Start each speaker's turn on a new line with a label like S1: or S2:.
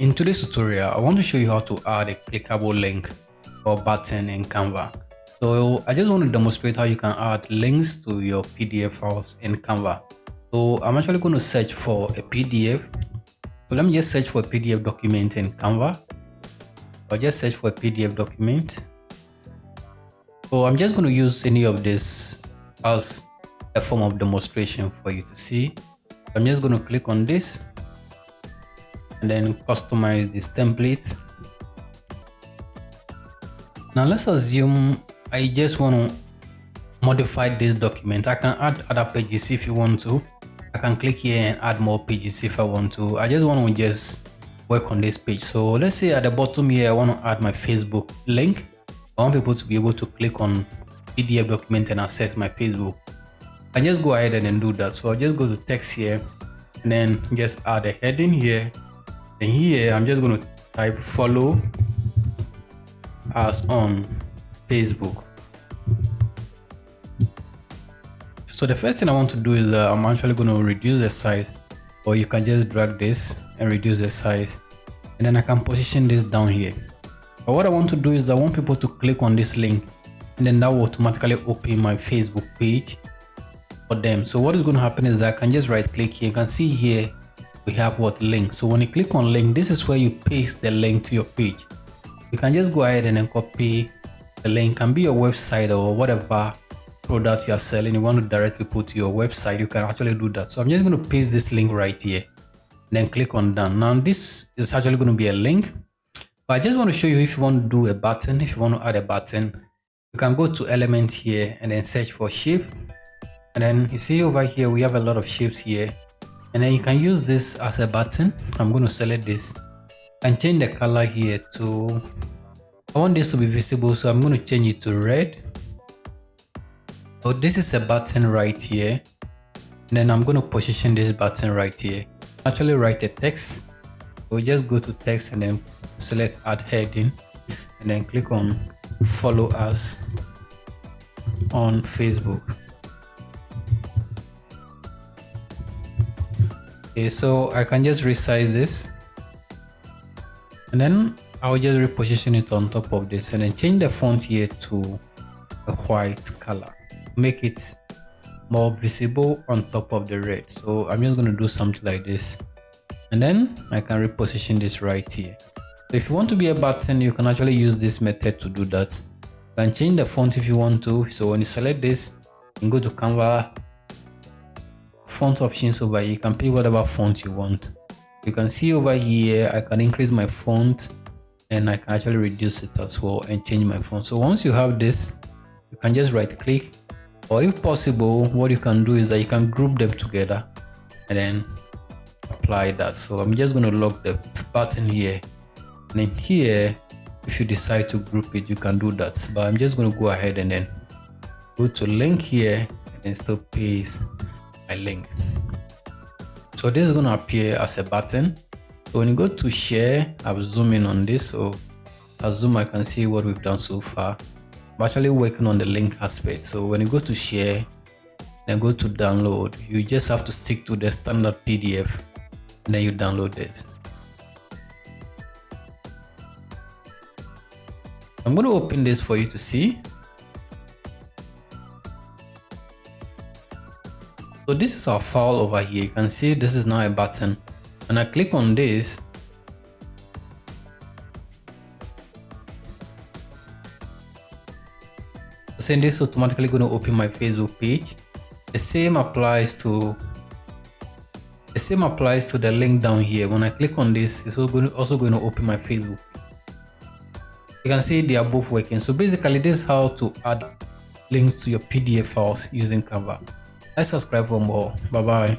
S1: In today's tutorial, I want to show you how to add a clickable link or button in Canva. So I just want to demonstrate how you can add links to your PDF files in Canva. So I'm actually going to search for a PDF. So let me just search for a PDF document in Canva. I'll just search for a PDF document. So I'm just going to use any of this as a form of demonstration for you to see. I'm just going to click on this and then customize this template. Now let's assume I just want to modify this document. I can add other pages if you want to. I can click here and add more pages if I want to. I just want to just work on this page. So let's say at the bottom here I want to add my Facebook link. I want people to be able to click on PDF document and access my Facebook. I just go ahead and then do that. So I'll just go to text here and then just add a heading here. And here I'm just going to type follow us on Facebook. So the first thing I want to do is I'm actually going to reduce the size, or you can just drag this and reduce the size, and then I can position this down here. But what I want to do is I want people to click on this link, and then that will automatically open my Facebook page for them. So what is going to happen is that I can just right click here. You can see here we have what link. So when you click on link, this is where you paste the link to your page. You can just go ahead and then copy the link. It can be your website or whatever product you are selling. You want to direct people to your website, you can actually do that. So I'm just going to paste this link right here, then click on done. Now this is actually going to be a link, but I just want to show you if you want to do a button, if you want to add a button, you can go to elements here and then search for shape. And then you see over here we have a lot of shapes here. And then you can use this as a button. I'm going to select this and change the color here to, I want this to be visible, so I'm going to change it to red. So this is a button right here. And then I'm going to position this button right here. Actually write a text. So just go to text and then select add heading and then click on follow us on Facebook. Okay, so I can just resize this and then I'll just reposition it on top of this and then change the font here to a white color, make it more visible on top of the red. So I'm just going to do something like this and then I can reposition this right here. So if you want to be a button, you can actually use this method to do that. You can change the font if you want to. So when you select this and go to Canva font options over here, you can pick whatever font you want. You can see over here I can increase my font and I can actually reduce it as well and change my font. So once you have this, you can just right click, or if possible what you can do is that you can group them together and then apply that. So I'm just going to lock the button here, and then here if you decide to group it you can do that, but I'm just going to go ahead and then go to link here and then still paste my link. So this is going to appear as a button. So when you go to share, I'll zoom in on this. So I'll zoom, I can see what we've done so far. I'm actually working on the link aspect. So when you go to share, then go to download, you just have to stick to the standard PDF and then you download this. I'm going to open this for you to see. So this is our file over here. You can see this is now a button. When I click on this, saying this is automatically going to open my Facebook page. The same applies to the link down here. When I click on this, it's also going to open my Facebook. You can see they are both working. So basically this is how to add links to your PDF files using Canva. Let's subscribe for more. Bye bye.